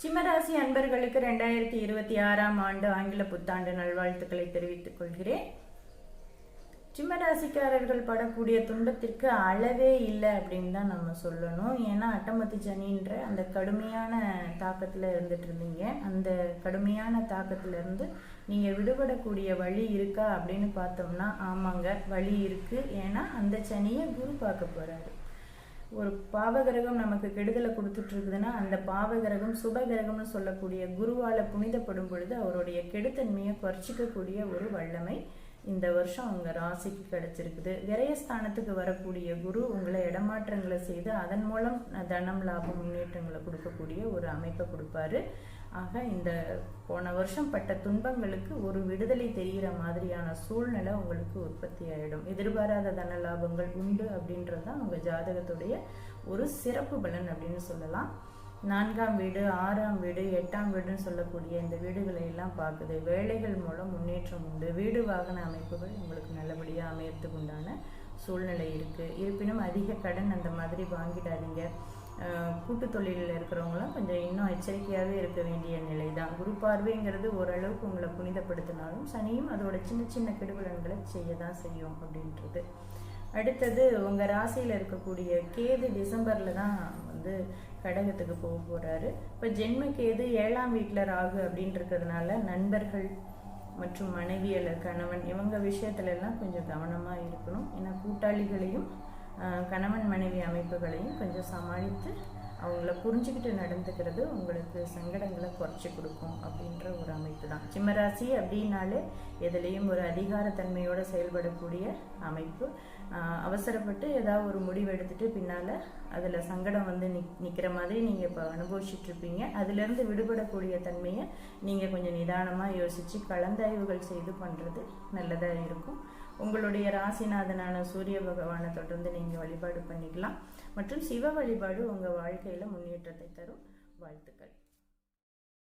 சிம்மராசி அன்பர்களுக்கு 2026ஆம் ஆண்டு ஆங்கில புத்தாண்டு நல்வாழ்த்துக்களை தெரிவித்துக் கொள்கிறேன். சிம்மராசிக்காரர்கள் படக்கூடிய துன்பத்திற்கு அளவே இல்லை அப்படின்னு தான் நம்ம சொல்லணும். ஏன்னா அட்டமத்தி சனின்ற அந்த கடுமையான தாக்கத்தில் இருந்துட்டு இருந்தீங்க. அந்த கடுமையான தாக்கத்துல இருந்து நீங்கள் விடுபடக்கூடிய வழி இருக்கா அப்படின்னு பார்த்தோம்னா ஆமாங்க, வழி இருக்கு. ஏன்னா அந்த சனியை குரு பார்க்க போறாரு. ஒரு பாவகிரகம் நமக்கு கெடுதலை கொடுத்துட்டு இருக்குதுன்னா அந்த பாவகிரகம் சுபகிரகம்னு சொல்லக்கூடிய குருவால புனிதப்படும் பொழுது அவருடைய கெடுத்தன்மையை குறைச்சிக்கக்கூடிய ஒரு வல்லமை இந்த வருஷம் உங்க ராசிக்கு கிடைச்சிருக்குது. விரயஸ்தானத்துக்கு வரக்கூடிய குரு உங்களை இடமாற்றங்களை செய்து அதன் மூலம் தனம் லாபம் முன்னேற்றங்களை கொடுக்கக்கூடிய ஒரு அமைப்பை கொடுப்பாரு. ஆக இந்த போன வருஷம் பட்ட துன்பங்களுக்கு ஒரு விடுதலை தெரிகிற மாதிரியான சூழ்நிலை உங்களுக்கு உற்பத்தி ஆகிடும். எதிர்பாராத தன லாபங்கள் உண்டு அப்படின்றது தான் உங்க ஜாதகத்துடைய ஒரு சிறப்பு பலன் அப்படின்னு சொல்லலாம். 4ஆம் வீடு, 6ஆம் வீடு, 8ஆம் வீடுன்னு சொல்லக்கூடிய இந்த வீடுகளை எல்லாம் பார்க்குது. வேலைகள் மூலம் முன்னேற்றம் உண்டு. வீடு வாகன அமைப்புகள் உங்களுக்கு நல்லபடியாக அமையறதுக்கு உண்டான சூழ்நிலை இருக்குது. இருப்பினும் அதிக கடன் அந்த மாதிரி வாங்கிடாதீங்க. கூட்டு தொழிலில் இருக்கிறவங்களாம் கொஞ்சம் இன்னும் எச்சரிக்கையாகவே இருக்க வேண்டிய நிலை தான். குரு பார்வைங்கிறது ஓரளவுக்கு உங்களை புனிதப்படுத்தினாலும் சனியும் அதோட சின்ன சின்ன கெடுபலன்களை செய்ய தான் செய்யும் அப்படின்றது. அடுத்தது உங்கள் ராசியில் இருக்கக்கூடிய கேது டிசம்பரில் தான் கடகத்துக்கு போக போகிறாரு. இப்போ ஜென்ம கேது 7ஆம் வீட்டில் ராகு அப்படின்னு இருக்கிறதுனால நண்பர்கள் மற்றும் மனைவி அல்ல கணவன் இவங்க விஷயத்துல எல்லாம் கொஞ்சம் கவனமாக இருக்கணும். ஏன்னா கூட்டாளிகளையும் கணவன் மனைவி அமைப்புகளையும் கொஞ்சம் சமாளித்து அவங்கள புரிஞ்சுக்கிட்டு நடந்துக்கிறது உங்களுக்கு சங்கடங்களை குறைச்சி கொடுக்கும் அப்படின்ற ஒரு அமைப்பு தான். சிம்மராசி அப்படின்னாலே எதுலேயும் ஒரு அதிகாரத்தன்மையோடு செயல்படக்கூடிய அமைப்பு. அவசரப்பட்டு ஏதாவது ஒரு முடிவு எடுத்துட்டு பின்னால் அதில் சங்கடம் நிற்கிற மாதிரி நீங்கள் இப்போ அனுபவிச்சுட்ருப்பீங்க. அதுலேருந்து விடுபடக்கூடிய தன்மையை நீங்கள் கொஞ்சம் நிதானமாக யோசித்து கலந்தாய்வுகள் செய்து பண்ணுறது நல்லதாக இருக்கும். உங்களுடைய ராசிநாதனான சூரிய பகவானை தொடர்ந்து நீங்கள் வழிபாடு பண்ணிக்கலாம். மற்றும் சிவ வழிபாடு உங்கள் வாழ்க்கையில் முன்னேற்றத்தை தரும். வாழ்த்துக்கள்.